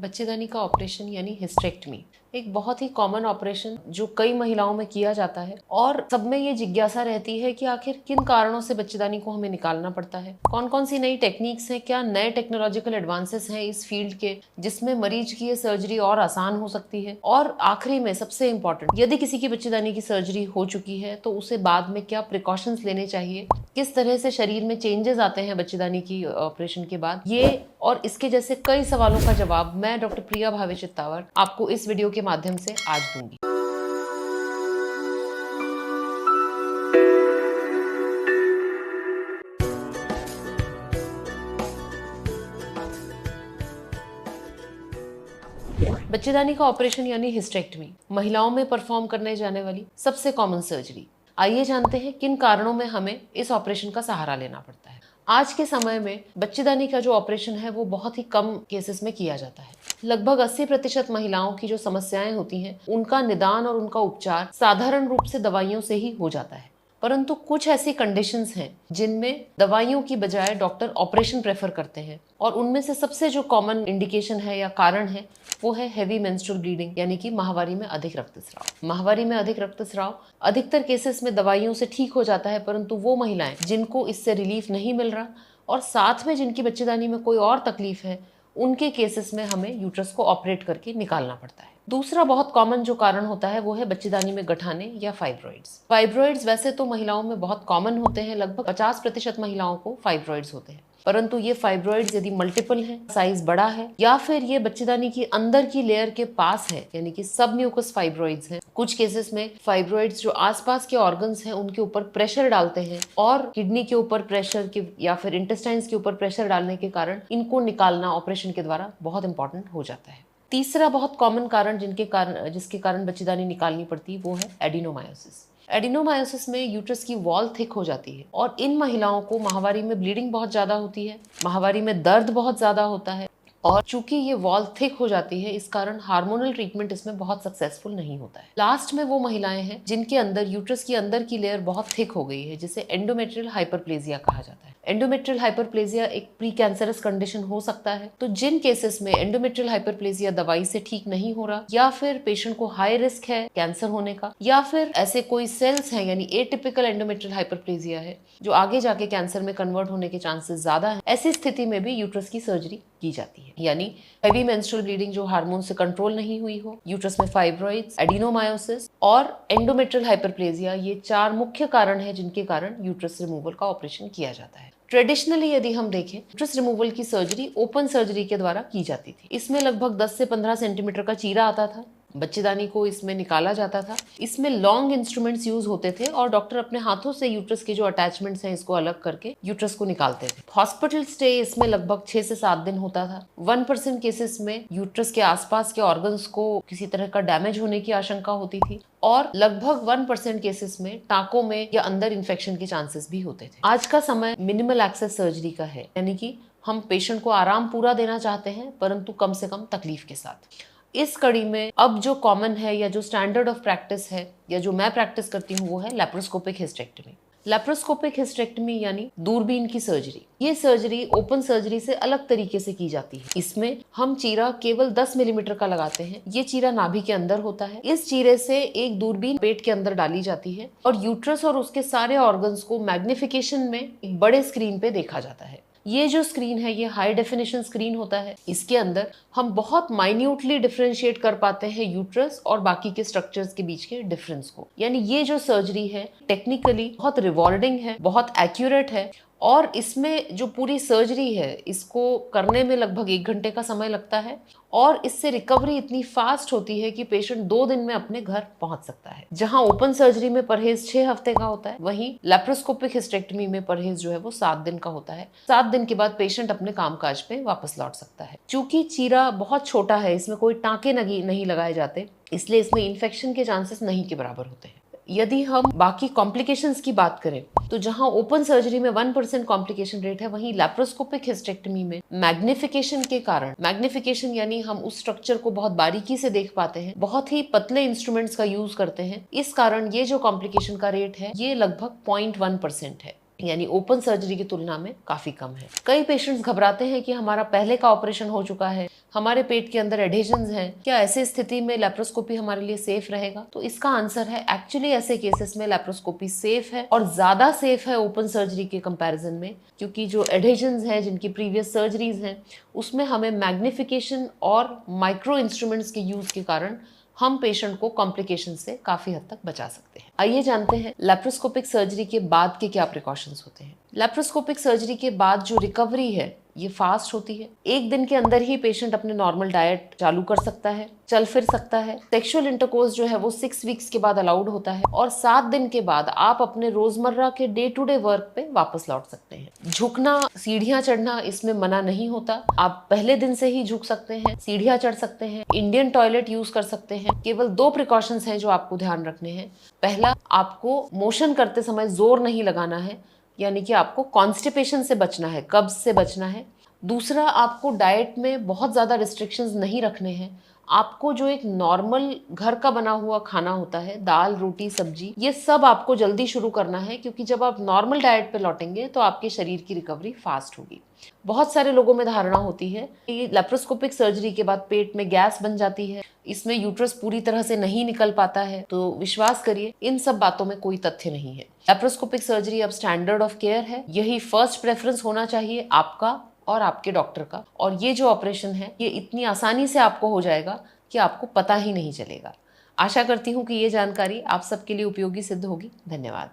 बच्चेदानी का ऑपरेशन यानी हिस्टेरेक्टमी एक बहुत ही कॉमन ऑपरेशन जो कई महिलाओं में किया जाता है और सब में ये जिज्ञासा रहती है कि आखिर किन कारणों से बच्चेदानी को हमें निकालना पड़ता है, कौन कौन सी नई टेक्निक्स हैं, क्या नए टेक्नोलॉजिकल एडवांसेस हैं इस फील्ड के जिसमें मरीज की ये सर्जरी और आसान हो सकती है। और आखिरी में सबसे इम्पोर्टेंट, यदि किसी की बच्चेदानी की सर्जरी हो चुकी है तो उसे बाद में क्या प्रिकॉशंस लेने चाहिए, किस तरह से शरीर में चेंजेस आते हैं बच्चेदानी की ऑपरेशन के बाद, ये और इसके जैसे कई सवालों का जवाब मैं डॉक्टर प्रिया भावे चित्तावर आपको इस वीडियो के माध्यम से आज दूंगी। बच्चेदानी का ऑपरेशन यानी हिस्टेरेक्टमी महिलाओं में परफॉर्म करने जाने वाली सबसे कॉमन सर्जरी। आइए जानते हैं किन कारणों में हमें इस ऑपरेशन का सहारा लेना पड़ता है। आज के समय में बच्चेदानी का जो ऑपरेशन है वो बहुत ही कम केसेस में किया जाता है। लगभग 80% महिलाओं की जो समस्याएं होती हैं उनका निदान और उनका उपचार साधारण रूप से दवाइयों से ही हो जाता है, परंतु कुछ ऐसी कंडीशंस हैं जिनमें दवाइयों की बजाय डॉक्टर ऑपरेशन प्रेफर करते हैं और उनमें से सबसे जो कॉमन इंडिकेशन है या कारण है वो है हेवी मेंस्ट्रुअल ब्लीडिंग यानी कि माहवारी में अधिक रक्तस्राव। माहवारी में अधिक रक्तस्राव अधिकतर केसेस में दवाइयों से ठीक हो जाता है, परंतु वो महिलाएं जिनको इससे रिलीफ नहीं मिल रहा और साथ में जिनकी बच्चेदानी में कोई और तकलीफ है उनके केसेस में हमें यूट्रस को ऑपरेट करके निकालना पड़ता है। दूसरा बहुत कॉमन जो कारण होता है वो है बच्चेदानी में गठाने या फाइब्रॉइड्स। फाइब्रॉइड्स वैसे तो महिलाओं में बहुत कॉमन होते हैं, लगभग 50% महिलाओं को फाइब्रॉइड्स होते हैं, परंतु ये फाइब्रॉइड्स यदि मल्टीपल हैं, साइज बड़ा है या फिर ये बच्चेदानी की अंदर की लेयर के पास है यानी कि सब म्यूकस फाइब्रॉइड्स हैं। कुछ केसेस में फाइब्रॉइड्स जो आसपास के ऑर्गन्स हैं उनके ऊपर प्रेशर डालते हैं और किडनी के ऊपर प्रेशर के या फिर इंटेस्टाइन्स के ऊपर प्रेशर डालने के कारण इनको निकालना ऑपरेशन के द्वारा बहुत इंपॉर्टेंट हो जाता है। तीसरा बहुत कॉमन कारण जिसके कारण बच्चेदानी निकालनी पड़ती है वो है एडिनोमायोसिस। एडिनोमायोसिस में यूट्रस की वॉल थिक हो जाती है और इन महिलाओं को माहवारी में ब्लीडिंग बहुत ज्यादा होती है, माहवारी में दर्द बहुत ज्यादा होता है और चूंकि ये वॉल थिक हो जाती है इस कारण हार्मोनल ट्रीटमेंट इसमें बहुत सक्सेसफुल नहीं होता है। लास्ट में वो महिलाएं हैं जिनके अंदर यूट्रस की अंदर की लेयर बहुत थिक हो गई है जिसे एंडोमेट्रियल हाइपरप्लेजिया कहा जाता है। एंडोमेट्रियल हाइपरप्लेजिया एक प्री कैंसरस कंडीशन हो सकता है, तो जिन केसेस में एंडोमेट्रियल हाइपरप्लेजिया दवाई से ठीक नहीं हो रहा या फिर पेशेंट को हाई रिस्क है कैंसर होने का या फिर ऐसे कोई सेल्स हैं यानी एटिपिकल एंडोमेट्रियल हाइपरप्लेजिया है जो आगे जाके कैंसर में कन्वर्ट होने के चांसेस ज्यादा है, ऐसी स्थिति में भी यूट्रस की सर्जरी की जाती है। यानी हेवी मेंस्ट्रुअल ब्लीडिंग जो हार्मोन से कंट्रोल नहीं हुई हो, यूट्रस में फाइब्रॉइड्स, एडिनोमायोसिस और एंडोमेट्रियल हाइपरप्लेजिया, ये 4 मुख्य कारण हैं जिनके कारण यूट्रस रिमूवल का ऑपरेशन किया जाता है। ट्रेडिशनली यदि हम देखें यूट्रस रिमूवल की सर्जरी ओपन सर्जरी के द्वारा की जाती थी। इसमें लगभग 10 से 15 सेंटीमीटर का चीरा आता था, बच्चेदानी को इसमें निकाला जाता था। इसमें लॉन्ग इंस्ट्रूमेंट्स यूज होते थे और डॉक्टर अपने हाथों से यूट्रस के जो अटैचमेंट्स हैं इसको अलग करके यूट्रस को निकालते थे। हॉस्पिटल स्टे इसमें लगभग 6 से 7 दिन होता था। 1% केसेस में यूट्रस के आसपास के ऑर्गन्स को किसी तरह का डैमेज होने की आशंका होती थी और लगभग 1% केसेस में टांकों में या अंदर इन्फेक्शन के चांसेस भी होते थे। आज का समय मिनिमल एक्सेस सर्जरी का है, यानी कि हम पेशेंट को आराम पूरा देना चाहते हैं परंतु कम से कम तकलीफ के साथ। इस कड़ी में अब जो कॉमन है या जो स्टैंडर्ड ऑफ प्रैक्टिस है या जो मैं प्रैक्टिस करती हूँ वो है लैप्रोस्कोपिक हिस्टेरेक्टमी। लैप्रोस्कोपिक हिस्टेरेक्टमी यानी दूरबीन की सर्जरी। ये सर्जरी ओपन सर्जरी से अलग तरीके से की जाती है। इसमें हम चीरा केवल 10 मिलीमीटर का लगाते हैं। ये चीरा नाभि के अंदर होता है। इस चीरे से एक दूरबीन पेट के अंदर डाली जाती है और यूट्रस और उसके सारे ऑर्गन्स को मैग्निफिकेशन में एक बड़े स्क्रीन पे देखा जाता है। ये जो स्क्रीन है ये हाई डेफिनेशन स्क्रीन होता है। इसके अंदर हम बहुत माइन्यूटली डिफरेंशिएट कर पाते हैं यूट्रस और बाकी के स्ट्रक्चर्स के बीच के डिफरेंस को। यानी ये जो सर्जरी है टेक्निकली बहुत रिवॉर्डिंग है, बहुत एक्यूरेट है और इसमें जो पूरी सर्जरी है इसको करने में लगभग 1 घंटे का समय लगता है और इससे रिकवरी इतनी फास्ट होती है कि पेशेंट 2 दिन में अपने घर पहुंच सकता है। जहां ओपन सर्जरी में परहेज 6 हफ्ते का होता है, वहीं लैप्रोस्कोपिक हिस्टेरेक्टमी में परहेज जो है वो 7 दिन का होता है। 7 दिन के बाद पेशेंट अपने कामकाज पे वापस लौट सकता है। चूंकि चीरा बहुत छोटा है, इसमें कोई टांके नहीं लगाए जाते, इसलिए इसमें इन्फेक्शन के चांसेस नहीं के बराबर होते हैं। यदि हम बाकी कॉम्प्लिकेशंस की बात करें तो जहां ओपन सर्जरी में 1% कॉम्प्लिकेशन रेट है, वहीं लैप्रोस्कोपिक हिस्टेरेक्टमी में मैग्निफिकेशन के कारण, मैग्निफिकेशन यानी हम उस स्ट्रक्चर को बहुत बारीकी से देख पाते हैं, बहुत ही पतले इंस्ट्रूमेंट्स का यूज करते हैं, इस कारण ये जो कॉम्प्लिकेशन का रेट है ये लगभग 0.1% है। यानी ओपन सर्जरी की तुलना में काफी कम है। कई पेशेंट्स घबराते हैं कि हमारा पहले का ऑपरेशन हो चुका है, हमारे पेट के अंदर एडेशंस हैं, क्या ऐसी स्थिति में लेप्रोस्कोपी हमारे लिए सेफ रहेगा? तो इसका आंसर है एक्चुअली ऐसे केसेस में लेप्रोस्कोपी सेफ है और ज्यादा सेफ है ओपन सर्जरी के कंपैरिजन में, क्योंकि जो एडेशंस हैं जिनकी प्रीवियस सर्जरीज हैं उसमें हमें मैग्निफिकेशन और माइक्रो इंस्ट्रूमेंट्स के यूज के कारण हम पेशेंट को कॉम्प्लिकेशन से काफी हद तक बचा सकते हैं। आइए जानते हैं लेप्रोस्कोपिक सर्जरी के बाद के क्या प्रिकॉशंस होते हैं। लेप्रोस्कोपिक सर्जरी के बाद जो रिकवरी है ये फास्ट होती है। एक दिन के अंदर ही पेशेंट अपने नॉर्मल डाइट चालू कर सकता है, चल फिर सकता है। सेक्सुअल इंटरकोर्स जो है वो 6 वीक्स के बाद अलाउड होता है और 7 दिन के बाद आप अपने रोजमर्रा के डे टू डे वर्क पे वापस लौट सकते हैं। झुकना, सीढ़ियां चढ़ना इसमें मना नहीं होता। आप पहले दिन से ही झुक सकते हैं, सीढ़ियां चढ़ सकते हैं, इंडियन टॉयलेट यूज कर सकते हैं। केवल 2 प्रिकॉशंस हैं जो आपको ध्यान रखने हैं। पहला, आपको मोशन करते समय जोर नहीं लगाना है, यानी कि आपको कॉन्स्टिपेशन से बचना है, कब्ज से बचना है। दूसरा, आपको डाइट में बहुत ज़्यादा रिस्ट्रिक्शंस नहीं रखने हैं। आपको जो एक नॉर्मल घर का बना हुआ खाना होता है, दाल रोटी सब्जी, ये सब आपको जल्दी शुरू करना है, क्योंकि जब आप नॉर्मल डाइट पे लौटेंगे तो आपके शरीर की रिकवरी फास्ट होगी। बहुत सारे लोगों में धारणा होती है कि लेप्रोस्कोपिक सर्जरी के बाद पेट में गैस बन जाती है, इसमें यूट्रस पूरी तरह से नहीं निकल पाता है। तो विश्वास करिए, इन सब बातों में कोई तथ्य नहीं है। लेप्रोस्कोपिक सर्जरी अब स्टैंडर्ड ऑफ केयर है। यही फर्स्ट प्रेफरेंस होना चाहिए आपका और आपके डॉक्टर का। और ये जो ऑपरेशन है ये इतनी आसानी से आपको हो जाएगा कि आपको पता ही नहीं चलेगा। आशा करती हूँ कि ये जानकारी आप सबके लिए उपयोगी सिद्ध होगी। धन्यवाद।